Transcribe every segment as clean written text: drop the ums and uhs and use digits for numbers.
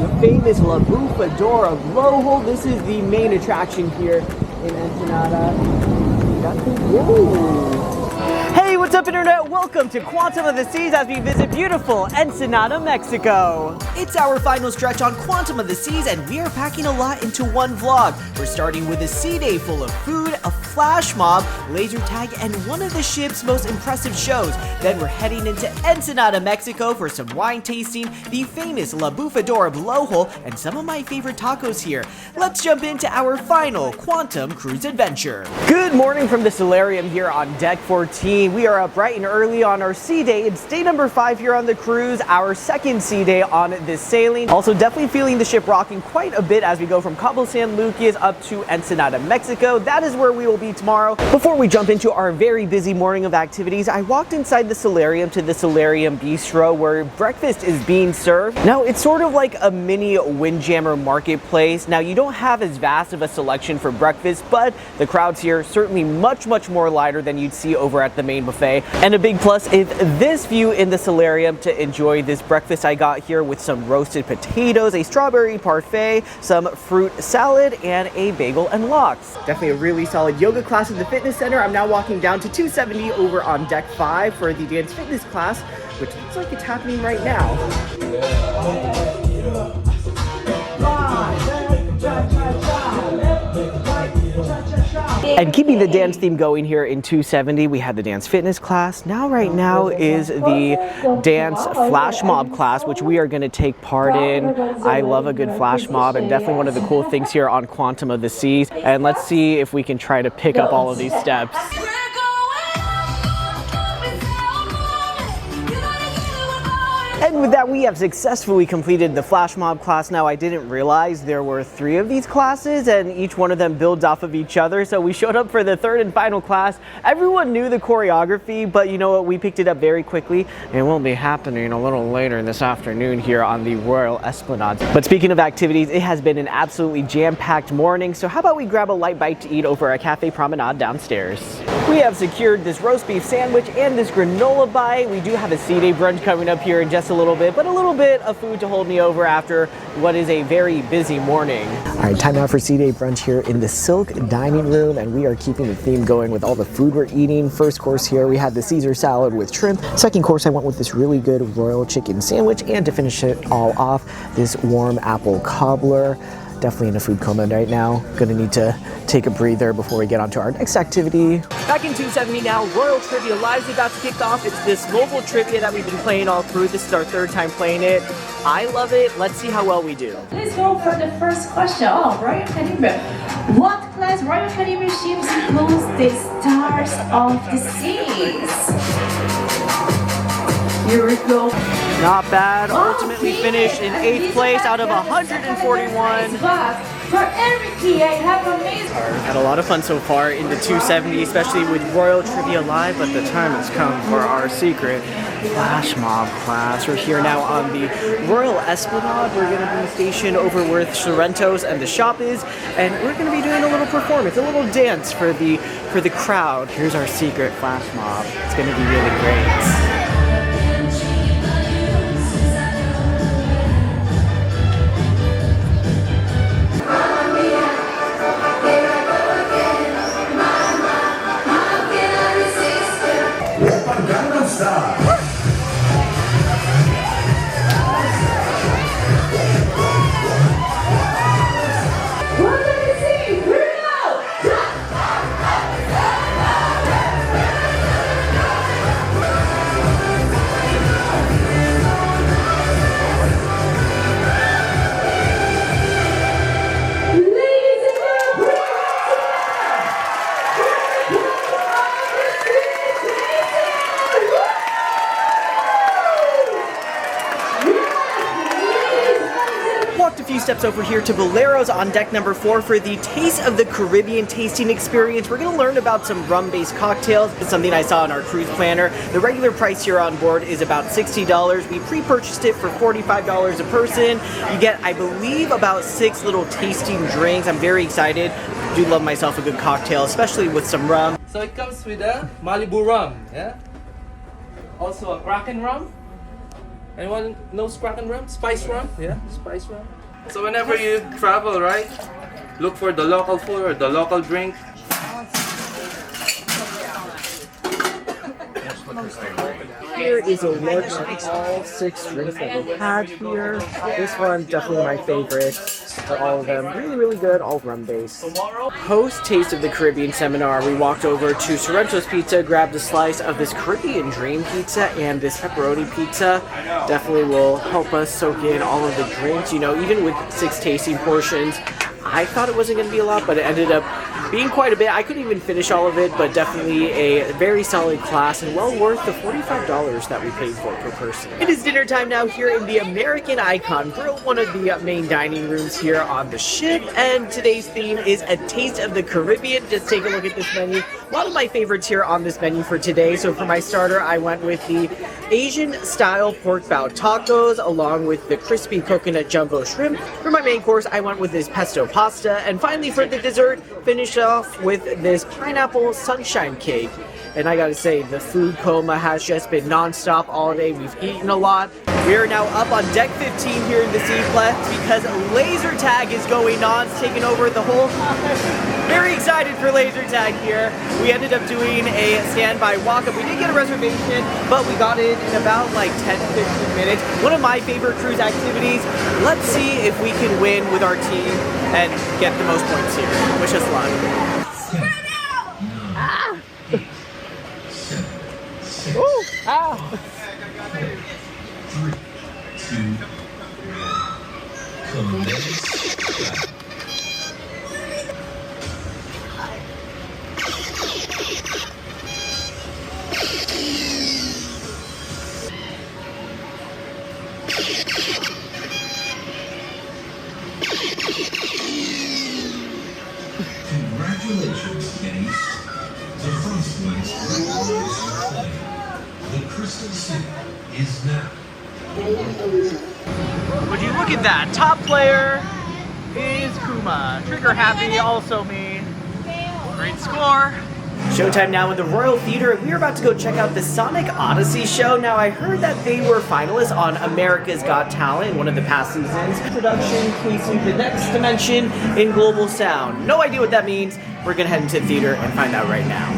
the famous La Bufadora blowhole. This is the main attraction here in Ensenada. Whoa. Hey, what's up internet? Welcome to Quantum of the Seas as we visit beautiful Ensenada, Mexico. It's our final stretch on Quantum of the Seas and we are packing a lot into one vlog. We're starting with a sea day full of food, a flash mob, laser tag, and one of the ship's most impressive shows. Then we're heading into Ensenada, Mexico for some wine tasting, the famous La Bufadora blowhole, and some of my favorite tacos here. Let's jump into our final Quantum cruise adventure. Good morning from the Solarium here on deck 14. We are up bright and early on our sea day. It's day number 5 here on the cruise, our second sea day on this sailing. Also definitely feeling the ship rocking quite a bit as we go from Cabo San Lucas up to Ensenada, Mexico. That is where we will be tomorrow. Before we jump into our very busy morning of activities, I walked inside the Solarium to the Solarium Bistro where breakfast is being served. Now it's sort of like a mini Windjammer marketplace. Now you don't have as vast of a selection for breakfast, but the crowds here certainly much more lighter than you'd see over at the main buffet. And a big plus is this view in the Solarium to enjoy this breakfast I got here with some roasted potatoes, a strawberry parfait, some fruit salad, and a bagel and lox. Definitely a really solid yoga class in the fitness center. I'm now walking down to 270 over on deck 5 for the dance fitness class, which looks like it's happening right now. And keeping the dance theme going here in 270, we had the dance fitness class. Now right now is the dance flash mob class, which we are going to take part in. I love a good flash mob and definitely one of the cool things here on Quantum of the Seas. And let's see if we can try to pick up all of these steps. And with that, we have successfully completed the flash mob class. Now, I didn't realize there were 3 of these classes and each one of them builds off of each other. So we showed up for the 3rd and final class. Everyone knew the choreography, but you know what? We picked it up very quickly. It will be happening a little later this afternoon here on the Royal Esplanade. But speaking of activities, it has been an absolutely jam-packed morning. So how about we grab a light bite to eat over at Cafe Promenade downstairs? We have secured this roast beef sandwich and this granola bite. We do have a sea day brunch coming up here in just a little bit, but a little bit of food to hold me over after what is a very busy morning. All right, time now for sea day brunch here in the Silk Dining Room, and we are keeping the theme going with all the food we're eating. First course here, we had the Caesar salad with shrimp. Second course, I went with this really good royal chicken sandwich, and to finish it all off, this warm apple cobbler. Definitely in a food coma right now. Gonna need to take a breather before we get on to our next activity. Back in 270 now, Royal Trivia Live is about to kick off. It's this mobile trivia that we've been playing all through. This is our 3rd time playing it. I love it. Let's see how well we do. Let's go for the first question. Oh, Royal Caribbean. What class Royal Caribbean ships includes the Stars of the Seas? Here we go. Not bad. Ultimately finished in 8th place out of 141. For every key, I have amazing. Had a lot of fun so far in the 270, especially with Royal Trivia Live, but the time has come for our secret flash mob class. We're here now on the Royal Esplanade. We're going to be stationed over where Sorrento's and the shop is, and we're going to be doing a little performance, a little dance for the crowd. Here's our secret flash mob. It's going to be really great. Steps over here to Bolero's on deck number 4 for the Taste of the Caribbean tasting experience. We're going to learn about some rum-based cocktails. It's something I saw in our cruise planner. The regular price here on board is about $60. We pre-purchased it for $45 a person. You get, I believe, about 6 little tasting drinks. I'm very excited. I do love myself a good cocktail, especially with some rum. So it comes with a Malibu rum, yeah? Also a Kraken rum, Anyone knows Kraken rum? Spice rum? Yeah, spice rum. So whenever you travel, right, look for the local food or the local drink. Here is a look at all 6 drinks that we had here. This one, definitely my favorite for all of them. Really, really good, all rum-based. Post Taste of the Caribbean seminar, we walked over to Sorrento's Pizza, grabbed a slice of this Caribbean Dream Pizza and this pepperoni pizza. Definitely will help us soak in all of the drinks. You know, even with 6 tasting portions, I thought it wasn't going to be a lot, but it ended up being quite a bit. I couldn't even finish all of it, but definitely a very solid class and well worth the $45 that we paid for per person. It is dinner time now here in the American Icon Grill, one of the main dining rooms here on the ship, and today's theme is a taste of the Caribbean. Just take a look at this menu. A lot of my favorites here on this menu for today. So for my starter, I went with the Asian style pork bao tacos along with the crispy coconut jumbo shrimp. For my main course, I went with this pesto pasta, and finally for the dessert, finished off with this pineapple sunshine cake. And I gotta say, the food coma has just been non-stop all day. We've eaten a lot. We are now up on deck 15 here in the Seaplex because laser tag is going on. It's taking over the whole very excited for laser tag here. We ended up doing a standby walk-up. We did get a reservation, but we got it in about like 10-15 minutes. One of my favorite cruise activities. Let's see if we can win with our team and get the most points here. Wish us luck. Ooh, ah. 3, 2, 1. Congratulations, kiddies. The first place is playing. The Crystal City is now. Would you look at that? Top player is Kuma. Trigger happy, also me. Great score. Showtime now in the Royal Theater, and we are about to go check out the Sonic Odyssey show. Now, I heard that they were finalists on America's Got Talent, one of the past seasons. Production casing the next dimension in global sound. No idea what that means. We're gonna head into the theater and find out right now.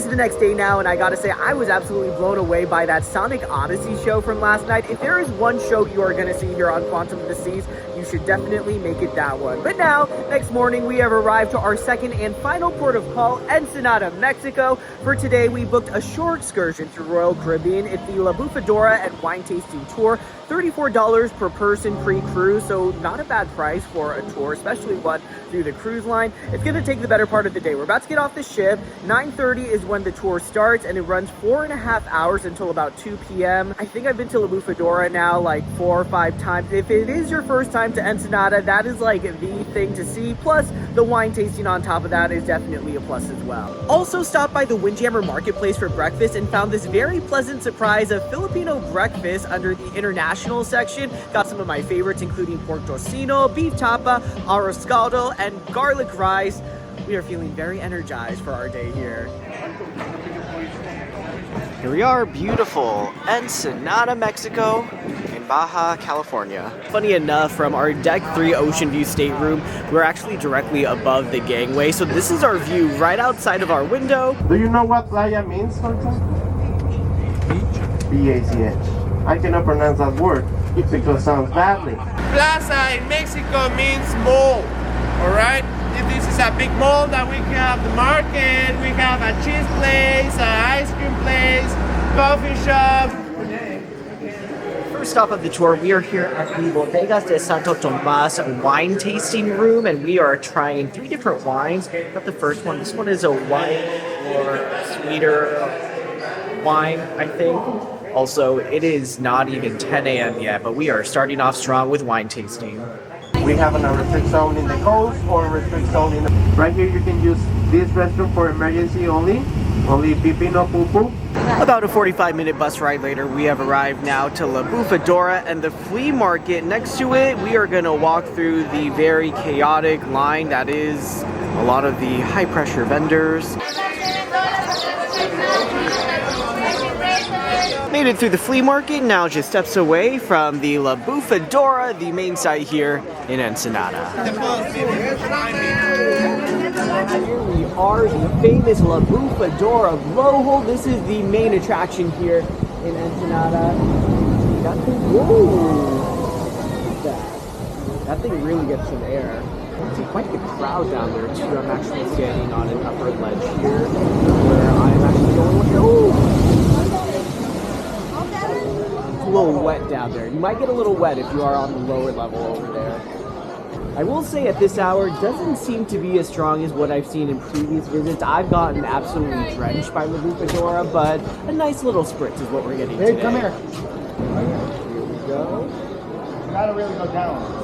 The next day now, and I gotta say, I was absolutely blown away by that Sonic Odyssey show from last night. If there is one show you are gonna see here on Quantum of the Seas, you should definitely make it that one. But now, next morning, we have arrived to our second and final port of call, Ensenada, Mexico. For today, we booked a shore excursion through Royal Caribbean. It's the La Bufadora and wine tasting tour. $34 per person pre-cruise, so not a bad price for a tour, especially one through the cruise line. It's gonna take the better part of the day. We're about to get off the ship. 9:30 is when the tour starts, and it runs 4.5 hours until about 2 p.m. I think I've been to La Bufadora now like 4 or 5 times. If it is your first time to Ensenada, that is like the thing to see. Plus, the wine tasting on top of that is definitely a plus as well. Also stopped by the Windjammer Marketplace for breakfast and found this very pleasant surprise of Filipino breakfast under the international section. Got some of my favorites, including pork tocino, beef tapa, arroz caldo, and garlic rice. We are feeling very energized for our day here. Here we are, beautiful Ensenada, Mexico, in Baja, California. Funny enough, from our Deck 3 Ocean View stateroom, we're actually directly above the gangway. So this is our view right outside of our window. Do you know what playa means, for example? Beach? B-A-C-H. I cannot pronounce that word because it sounds badly. Plaza in Mexico means mall, alright? This is a big mall that we have the market, we have a cheese place, an ice cream place, coffee shop. First stop of the tour, we are here at the Bodegas de Santo Tomas wine tasting room, and we are trying 3 different wines. Not the first one, this one is a wine for sweeter wine, I think. Also, it is not even 10 a.m. yet, but we are starting off strong with wine tasting. We have a restrict zone in the coast or restrict zone in the... Right here you can use this restroom for emergency only. Only pee-pee, no poo-poo. About a 45-minute bus ride later, we have arrived now to La Bufadora and the flea market next to it. We are going to walk through the very chaotic line that is a lot of the high-pressure vendors. Made it through the flea market, now just steps away from the La Bufadora, the main site here in Ensenada. Here we are, the famous La Bufadora blowhole. This is the main attraction here in Ensenada. That thing, whoa! Look at that. That thing really gets some air. I see quite the crowd down there too. I'm actually standing on an upper ledge here where I'm actually going with It's a little wet down there. You might get a little wet if you are on the lower level over there. I will say at this hour, it doesn't seem to be as strong as what I've seen in previous visits. I've gotten absolutely drenched by La Bufadora, but a nice little spritz is what we're getting today. Come here. Here we go. You gotta really go down.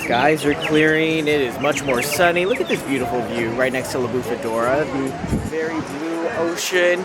Skies are clearing, it is much more sunny. Look at this beautiful view right next to La Bufadora. The very blue ocean,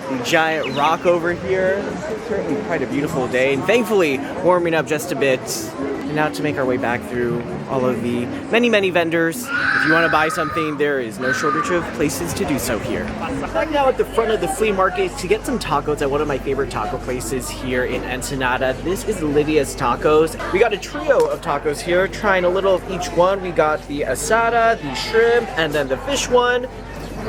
the giant rock over here. It's certainly quite a beautiful day, and thankfully warming up just a bit. And now to make our way back through all of the many vendors. If you want to buy something, there is no shortage of places to do so here. Back now at the front of the flea market to get some tacos at one of my favorite taco places here in Ensenada. This is Lydia's Tacos. We got a trio of tacos here, trying a little of each one. We got the asada, the shrimp, and then the fish one.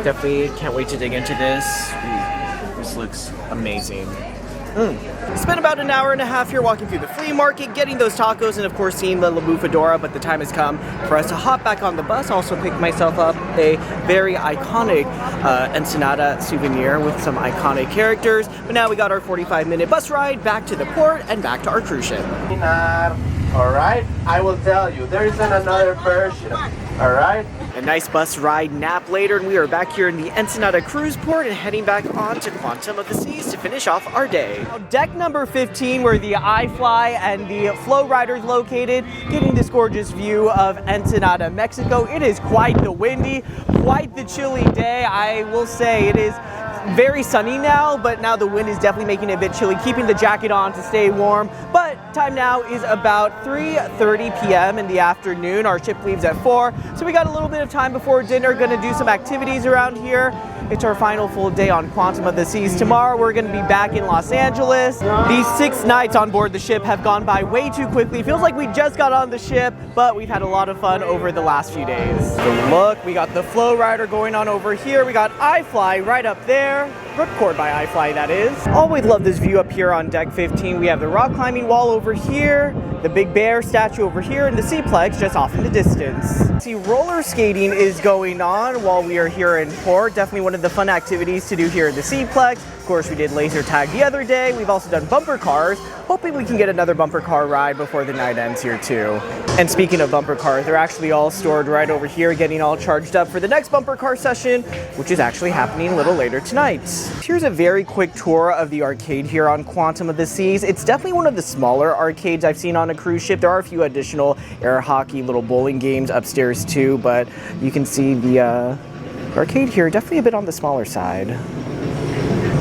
Definitely can't wait to dig into this. Ooh, this looks amazing. Spent about an hour and a half here walking through the flea market, getting those tacos, and of course seeing the La Bufadora, but the time has come for us to hop back on the bus. Also picked myself up a very iconic Ensenada souvenir with some iconic characters. But now we got our 45-minute bus ride back to the port and back to our cruise ship. Alright, I will tell you, there isn't another version. Alright? A nice bus ride nap later, and we are back here in the Ensenada cruise port and heading back on to Quantum of the Seas to finish off our day. Now, deck number 15, where the iFly and the Flow Rider is located, getting this gorgeous view of Ensenada, Mexico. It is quite the windy, quite the chilly day. I will say it is very sunny now, but now the wind is definitely making it a bit chilly, keeping the jacket on to stay warm. But time now is about 3:30 p.m. in the afternoon. Our ship leaves at 4, so we got a little bit of time before dinner. Going to do some activities around here. It's our final full day on Quantum of the Seas. Tomorrow we're going to be back in Los Angeles. These 6 nights on board the ship have gone by way too quickly. It feels like we just got on the ship, but we've had a lot of fun over the last few days. So look, we got the Flow Rider going on over here. We got iFly right up there. Ripcord by iFly, that is. Always love this view up here on deck 15. We have the rock climbing wall over here, the Big Bear statue over here, and the Seaplex just off in the distance. See, roller skating is going on while we are here in port. Definitely one of the fun activities to do here at the Seaplex. Of course, we did laser tag the other day. We've also done bumper cars. Hoping we can get another bumper car ride before the night ends here too. And speaking of bumper cars, they're actually all stored right over here, getting all charged up for the next bumper car session, which is actually happening a little later tonight. Here's a very quick tour of the arcade here on Quantum of the Seas. It's definitely one of the smaller arcades I've seen on a cruise ship. There are a few additional air hockey, little bowling games upstairs too, but you can see the arcade here definitely a bit on the smaller side.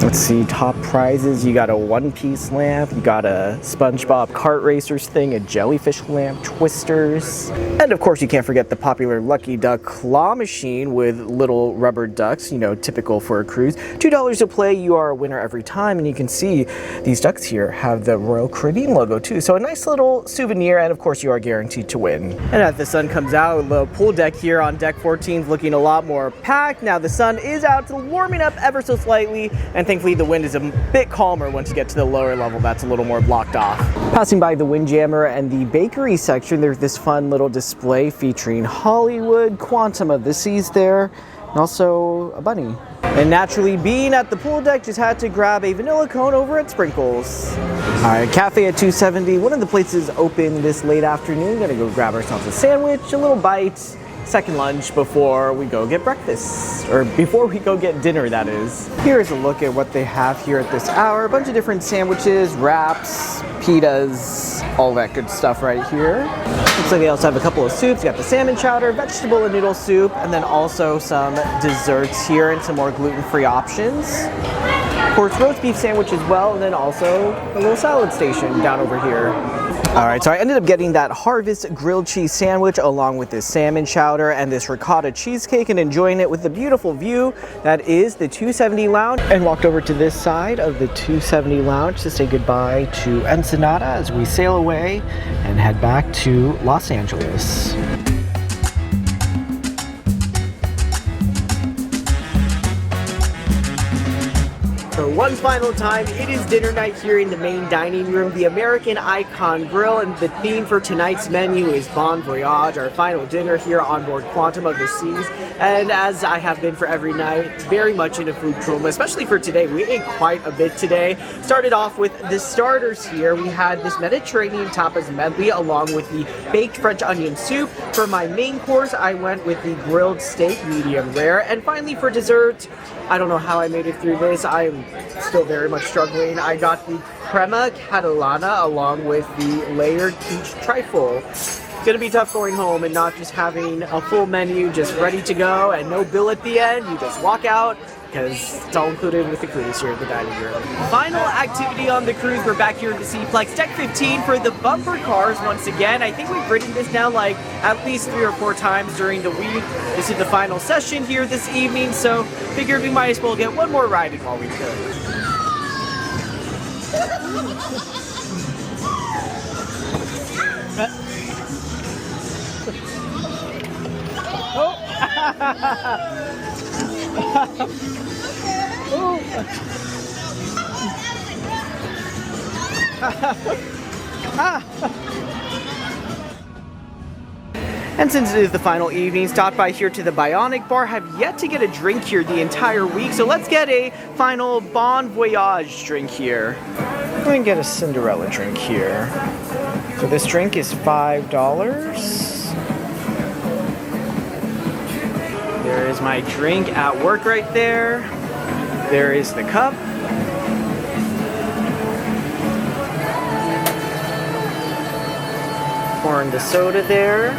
Let's see, top prizes. You got a one-piece lamp, you got a SpongeBob kart racers thing, a jellyfish lamp, twisters, and of course you can't forget the popular Lucky Duck claw machine with little rubber ducks, you know, typical for a cruise. $2 to play, you are a winner every time, and you can see these ducks here have the Royal Caribbean logo too, so a nice little souvenir, and of course you are guaranteed to win. And as the sun comes out, the pool deck here on deck 14 is looking a lot more packed. Now the sun is out, warming up ever so slightly, and thankfully the wind is a bit calmer once you get to the lower level that's a little more blocked off. Passing by the Windjammer and the bakery section, there's this fun little display featuring Hollywood, Quantum of the Seas there, and also a bunny. And naturally, being at the pool deck, just had to grab a vanilla cone over at Sprinkles. All right, Cafe at 270, one of the places open this late afternoon. Gonna go grab ourselves a sandwich, a little bite, second lunch before we go get breakfast, or before we go get dinner, that is. Here's a look at what they have here at this hour. A bunch of different sandwiches, wraps, pitas, all that good stuff right here. Looks like they also have a couple of soups. You got the salmon chowder, vegetable and noodle soup, and then also some desserts here and some more gluten-free options. Of course, roast beef sandwich as well, and then also a little salad station down over here. All right, so I ended up getting that Harvest grilled cheese sandwich along with this salmon chowder and this ricotta cheesecake and enjoying it with the beautiful view that is the 270 lounge, and walked over to this side of the 270 lounge to say goodbye to Ensenada as we sail away and head back to Los Angeles. For one final time, it is dinner night here in the main dining room, the American Icon Grill, and the theme for tonight's menu is Bon Voyage, our final dinner here on board Quantum of the Seas. And as I have been for every night, very much in a food coma, especially for today. We ate quite a bit today. Started off with the starters here. We had this Mediterranean tapas medley along with the baked French onion soup. For my main course, I went with the grilled steak, medium rare. And finally for dessert, I don't know how I made it through this. I'm still very much struggling. I got the crema catalana along with the layered peach trifle. It's gonna be tough going home and not just having a full menu just ready to go and no bill at the end. You just walk out because it's all included with the cruise here at the dining room. Final activity on the cruise, we're back here at the Seaplex Deck 15 for the bumper cars once again. I think we've ridden this now like at least 3 or 4 times during the week. This is the final session here this evening, so figured we might as well get one more ride in while we could. And since it is the final evening, stopped by here to the Bionic Bar. Have yet to get a drink here the entire week, so let's get a final Bon Voyage drink here. We're going to get a Cinderella drink here. So this drink is $5. There is my drink at work right there. There is the cup. Pouring the soda there.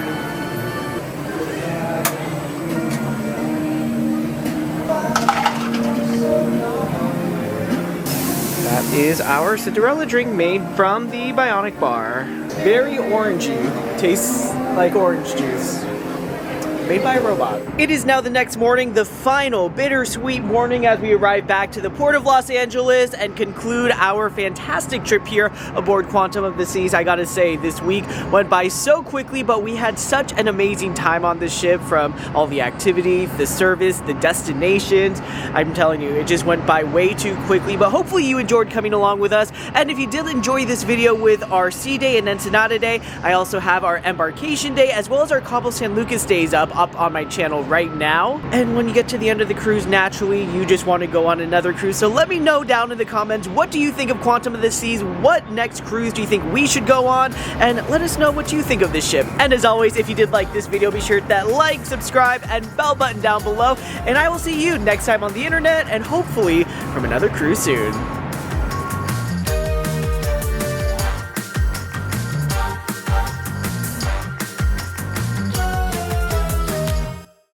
That is our Cinderella drink made from the Bionic Bar. Very orangey. Tastes like orange juice. Made by a robot. It is now the next morning, the final bittersweet morning as we arrive back to the port of Los Angeles and conclude our fantastic trip here aboard Quantum of the Seas. I gotta say, this week went by so quickly, but we had such an amazing time on this ship, from all the activities, the service, the destinations. I'm telling you, it just went by way too quickly, but hopefully you enjoyed coming along with us. And if you did enjoy this video with our Sea Day and Ensenada Day, I also have our Embarkation Day as well as our Cabo San Lucas days up on my channel right now. And when you get to the end of the cruise, naturally you just want to go on another cruise. So let me know down in the comments, what do you think of Quantum of the Seas? What next cruise do you think we should go on? And let us know what you think of this ship. And as always, if you did like this video, be sure to hit that like, subscribe, and bell button down below. And I will see you next time on the internet, and hopefully from another cruise soon.